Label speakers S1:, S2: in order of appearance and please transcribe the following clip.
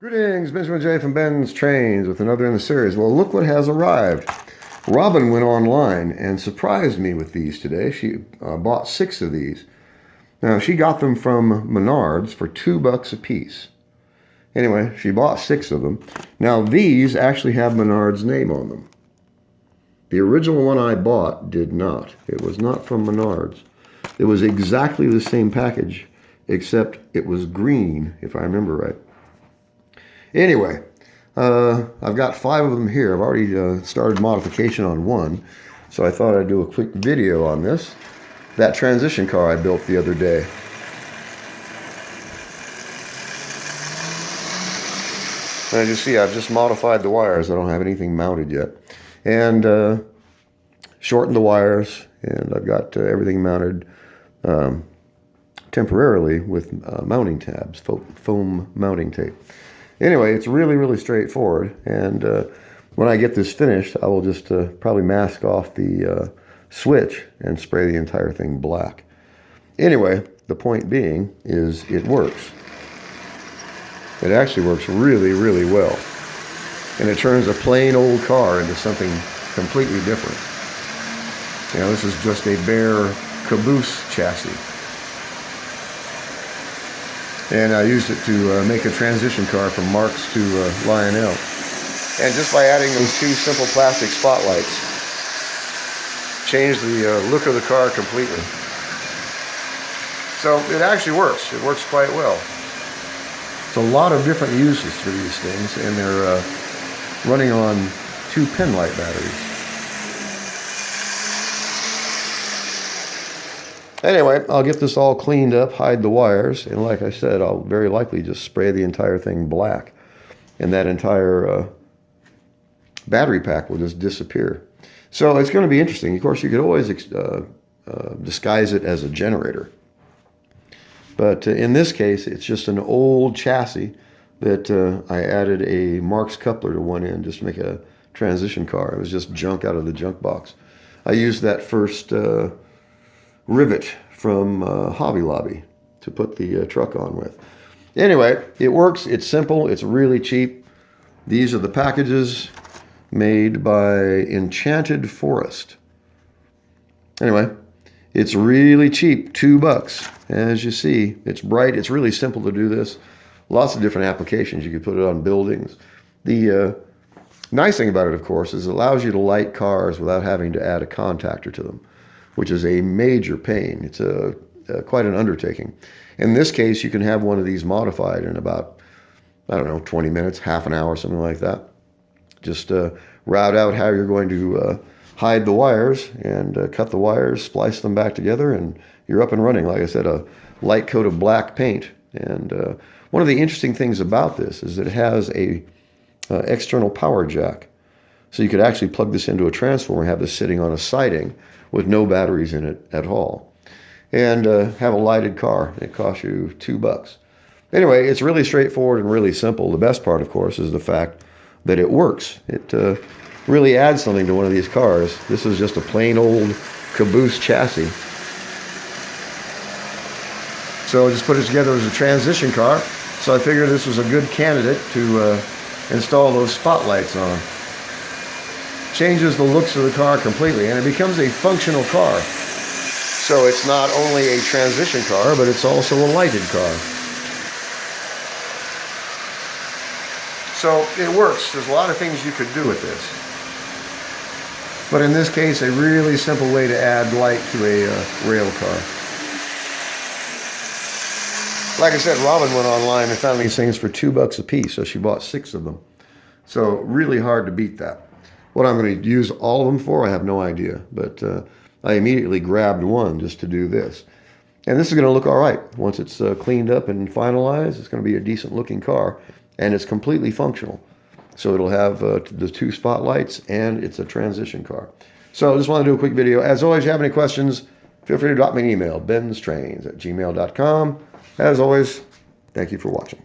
S1: Greetings, Benjamin J. from Ben's Trains with another in the series. Well, look what has arrived. Robin went online and surprised me with these today. She bought 6 of these. Now, she got them from Menards for $2 a piece. Anyway, she bought 6 of them. Now, these actually have Menards' name on them. The original one I bought did not. It was not from Menards. It was exactly the same package, except it was green, if I remember right. Anyway, I've got 5 of them here. I've already started modification on one, so I thought I'd do a quick video on this. That transition car I built the other day. And as you see, I've just modified the wires. I don't have anything mounted yet. And shortened the wires, and I've got everything mounted temporarily with mounting tabs, foam mounting tape. Anyway, it's really straightforward, and when I get this finished, I will just probably mask off the switch and spray the entire thing black. Anyway, the point being is it works. It actually works really well, and it turns a plain old car into something completely different. You know, this is just a bare caboose chassis. And I used it to make a transition car from Marx to Lionel. And just by adding those 2 simple plastic spotlights, changed the look of the car completely. So it actually works. It works quite well. It's a lot of different uses for these things, and they're running on 2 Penlight batteries. Anyway, I'll get this all cleaned up, hide the wires, and like I said, I'll very likely just spray the entire thing black, and that entire battery pack will just disappear. So it's going to be interesting. Of course, you could always disguise it as a generator. But in this case, it's just an old chassis that I added a Marx coupler to one end just to make a transition car. It was just junk out of the junk box. I used that first rivet from Hobby Lobby to put the truck on with. Anyway, it works. It's simple. It's really cheap. These are the packages made by Enchanted Forest. Anyway, it's really cheap, $2. As you see, it's bright. It's really simple to do this. Lots of different applications. You could put it on buildings. The nice thing about it, of course, is it allows you to light cars without having to add a contactor to them, which is a major pain. It's quite an undertaking. In this case, you can have one of these modified in about, I don't know, 20 minutes, half an hour, something like that. Just route out how you're going to hide the wires and cut the wires, splice them back together, and you're up and running. Like I said, a light coat of black paint. And one of the interesting things about this is that it has a external power jack. So you could actually plug this into a transformer and have this sitting on a siding with no batteries in it at all, and have a lighted car. It costs you $2. Anyway, it's really straightforward and really simple. The best part, of course, is the fact that it works. It really adds something to one of these cars. This is just a plain old caboose chassis. So I just put it together as a transition car. So I figured this was a good candidate to install those spotlights on. Changes the looks of the car completely, and it becomes a functional car. So it's not only a transition car, but it's also a lighted car. So it works. There's a lot of things you could do with this. But in this case, a really simple way to add light to a rail car. Like I said, Robin went online and found these things for $2 a piece, so she bought 6 of them. So really hard to beat that. What I'm going to use all of them for, I have no idea. But I immediately grabbed one just to do this. And this is going to look all right. Once it's cleaned up and finalized, it's going to be a decent looking car. And it's completely functional. So it'll have the 2 spotlights, and it's a transition car. So I just want to do a quick video. As always, if you have any questions, feel free to drop me an email, BENZTRAINZ@gmail.com. As always, thank you for watching.